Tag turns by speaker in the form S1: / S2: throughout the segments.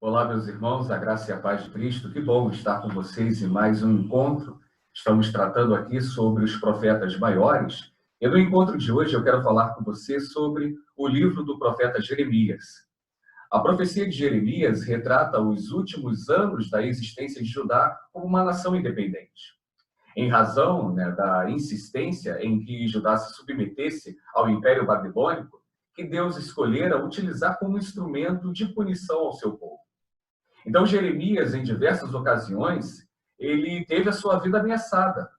S1: Olá, meus irmãos, a graça e a paz de Cristo. Que bom estar com vocês em mais um encontro. Estamos tratando aqui sobre os profetas maiores. E no encontro de hoje eu quero falar com você sobre o livro do profeta Jeremias. A profecia de Jeremias retrata os últimos anos da existência de Judá como uma nação independente. Em razão, da insistência em que Judá se submetesse ao Império Babilônico, que Deus escolhera utilizar como instrumento de punição ao seu povo. Então, Jeremias, em diversas ocasiões, ele teve a sua vida ameaçada.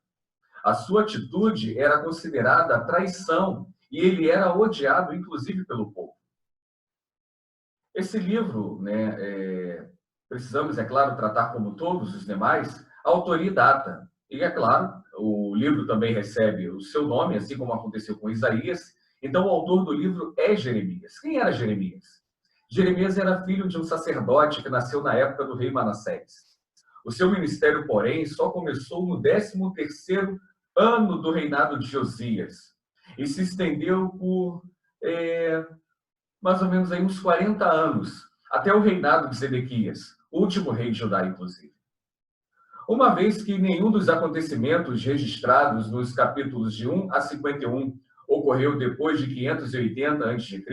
S1: A sua atitude era considerada traição e ele era odiado, inclusive, pelo povo. Esse livro, precisamos, é claro, tratar como todos os demais, a autoria e data. E, é claro, o livro também recebe o seu nome, assim como aconteceu com Isaías. Então, o autor do livro é Jeremias. Quem era Jeremias? Jeremias era filho de um sacerdote que nasceu na época do rei Manassés. O seu ministério, porém, só começou no 13º ano do reinado de Josias e se estendeu por mais ou menos aí uns 40 anos, até o reinado de Zedequias, último rei de Judá, inclusive. Uma vez que nenhum dos acontecimentos registrados nos capítulos de 1 a 51 ocorreu depois de 580 a.C.,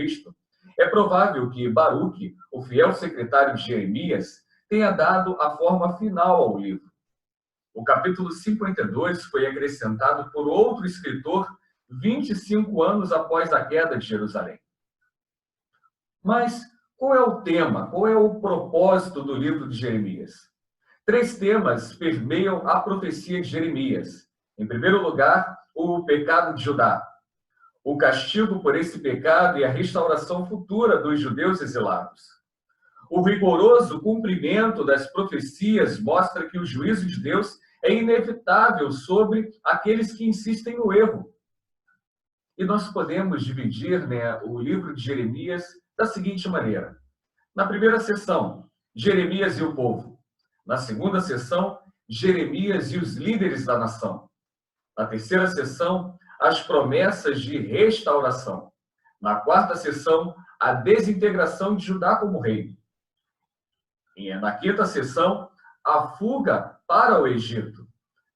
S1: é provável que Baruque, o fiel secretário de Jeremias, tenha dado a forma final ao livro. O capítulo 52 foi acrescentado por outro escritor 25 anos após a queda de Jerusalém. Mas qual é o tema, qual é o propósito do livro de Jeremias? 3 temas permeiam a profecia de Jeremias. Em primeiro lugar, o pecado de Judá, o castigo por esse pecado e a restauração futura dos judeus exilados. O rigoroso cumprimento das profecias mostra que o juízo de Deus é inevitável sobre aqueles que insistem no erro. E nós podemos dividir o livro de Jeremias da seguinte maneira. Na primeira sessão, Jeremias e o povo. Na segunda sessão, Jeremias e os líderes da nação. Na terceira sessão, as promessas de restauração. Na quarta sessão, a desintegração de Judá como reino. E na quinta sessão, a fuga para o Egito.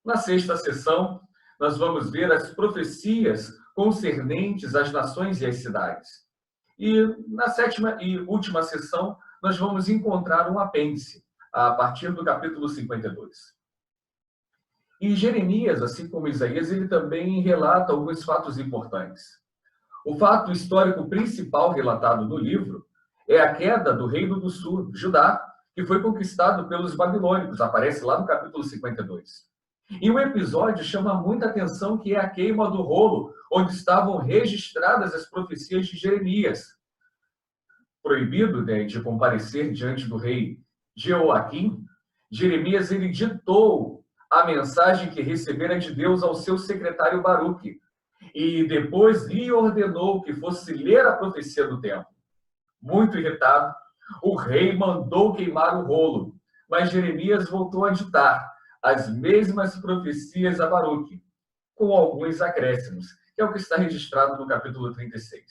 S1: Na sexta sessão, nós vamos ver as profecias concernentes às nações e às cidades. E na sétima e última sessão, nós vamos encontrar um apêndice, a partir do capítulo 52. E Jeremias, assim como Isaías, ele também relata alguns fatos importantes. O fato histórico principal relatado no livro é a queda do reino do sul, Judá, que foi conquistado pelos babilônicos, aparece lá no capítulo 52. E um episódio chama muita atenção, que é a queima do rolo, onde estavam registradas as profecias de Jeremias. Proibido de comparecer diante do rei Jeoaquim, Jeremias ele ditou a mensagem que recebera de Deus ao seu secretário Baruque, e depois lhe ordenou que fosse ler a profecia do templo. Muito irritado, o rei mandou queimar o rolo, mas Jeremias voltou a ditar as mesmas profecias a Baruque, com alguns acréscimos, que é o que está registrado no capítulo 36.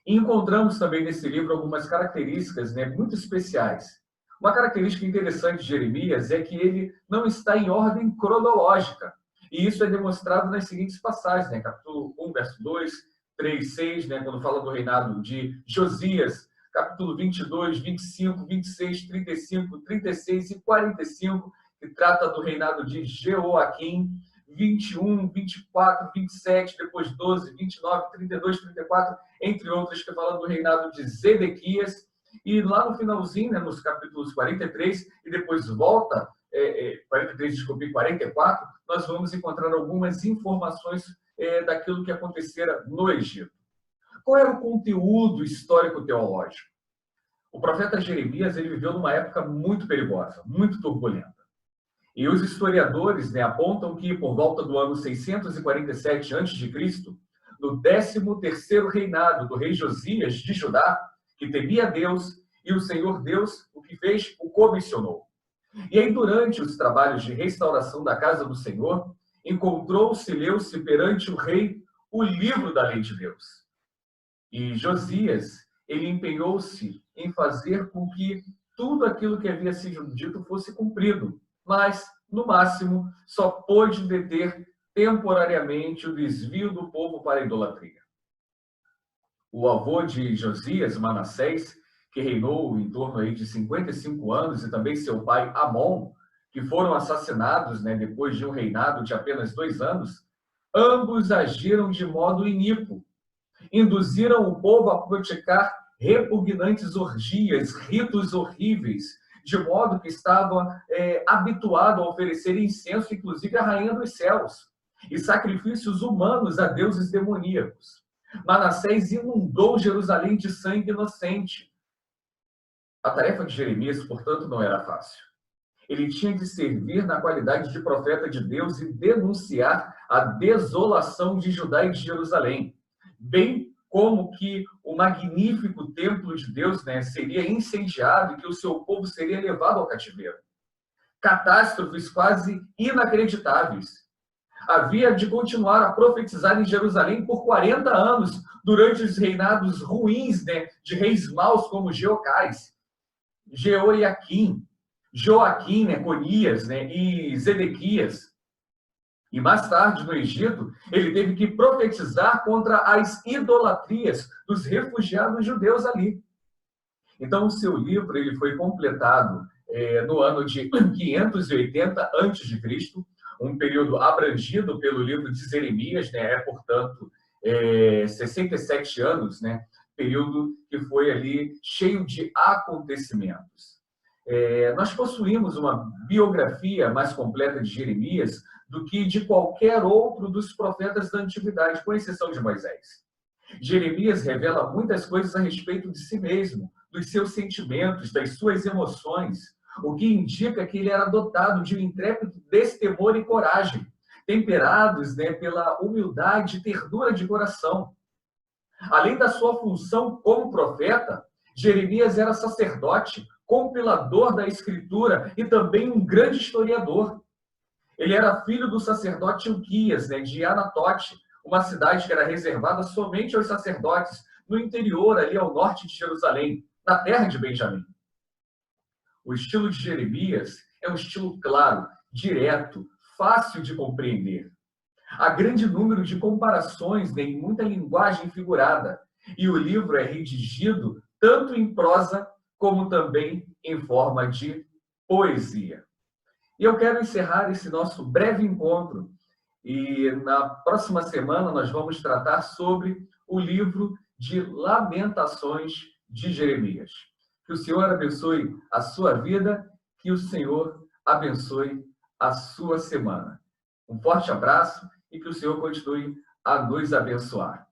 S1: E encontramos também nesse livro algumas características muito especiais. Uma característica interessante de Jeremias é que ele não está em ordem cronológica. E isso é demonstrado nas seguintes passagens, capítulo 1, verso 2, 3, 6, quando fala do reinado de Josias, capítulo 22, 25, 26, 35, 36 e 45, que trata do reinado de Jeoaquim, 21, 24, 27, depois 12, 29, 32, 34, entre outros, que fala do reinado de Zedequias. E lá no finalzinho, nos capítulos 43, e depois volta, 43, desculpe, e 44, nós vamos encontrar algumas informações daquilo que acontecera no Egito. Qual era o conteúdo histórico-teológico? O profeta Jeremias ele viveu numa época muito perigosa, muito turbulenta. E os historiadores apontam que, por volta do ano 647 a.C., no 13º reinado do rei Josias de Judá, que temia Deus, e o Senhor Deus, o que fez, o comissionou. E aí, durante os trabalhos de restauração da casa do Senhor, encontrou-se, leu-se perante o rei o livro da lei de Deus. E Josias, ele empenhou-se em fazer com que tudo aquilo que havia sido dito fosse cumprido, mas, no máximo, só pôde deter temporariamente o desvio do povo para a idolatria. O avô de Josias, Manassés, que reinou em torno aí de 55 anos, e também seu pai Amon, que foram assassinados, depois de um reinado de apenas 2 anos, ambos agiram de modo iníquo. Induziram o povo a praticar repugnantes orgias, ritos horríveis, de modo que estava habituado a oferecer incenso, inclusive à rainha dos céus, e sacrifícios humanos a deuses demoníacos. Manassés inundou Jerusalém de sangue inocente. A tarefa de Jeremias, portanto, não era fácil. Ele tinha de servir na qualidade de profeta de Deus e denunciar a desolação de Judá e de Jerusalém, bem como que o magnífico templo de Deus seria incendiado e que o seu povo seria levado ao cativeiro. Catástrofes quase inacreditáveis. Havia de continuar a profetizar em Jerusalém por 40 anos, durante os reinados ruins de reis maus como Jeocás, Jeoiaquim, Joaquim, Conias e Zedequias. E mais tarde, no Egito, ele teve que profetizar contra as idolatrias dos refugiados judeus ali. Então, o seu livro ele foi completado no ano de 580 a.C., um período abrangido pelo livro de Jeremias, portanto, 67 anos, período que foi ali cheio de acontecimentos. Nós possuímos uma biografia mais completa de Jeremias do que de qualquer outro dos profetas da antiguidade, com exceção de Moisés. Jeremias revela muitas coisas a respeito de si mesmo, dos seus sentimentos, das suas emoções, o que indica que ele era dotado de um intrépido destemor e coragem, temperados pela humildade e ternura de coração. Além da sua função como profeta, Jeremias era sacerdote, compilador da Escritura e também um grande historiador. Ele era filho do sacerdote Ilquias, de Anatote, uma cidade que era reservada somente aos sacerdotes, no interior, ali ao norte de Jerusalém, na terra de Benjamim. O estilo de Jeremias é um estilo claro, direto, fácil de compreender. Há grande número de comparações em muita linguagem figurada, e o livro é redigido tanto em prosa como também em forma de poesia. E eu quero encerrar esse nosso breve encontro, e na próxima semana nós vamos tratar sobre o livro de Lamentações de Jeremias. Que o Senhor abençoe a sua vida, que o Senhor abençoe a sua semana. Um forte abraço e que o Senhor continue a nos abençoar.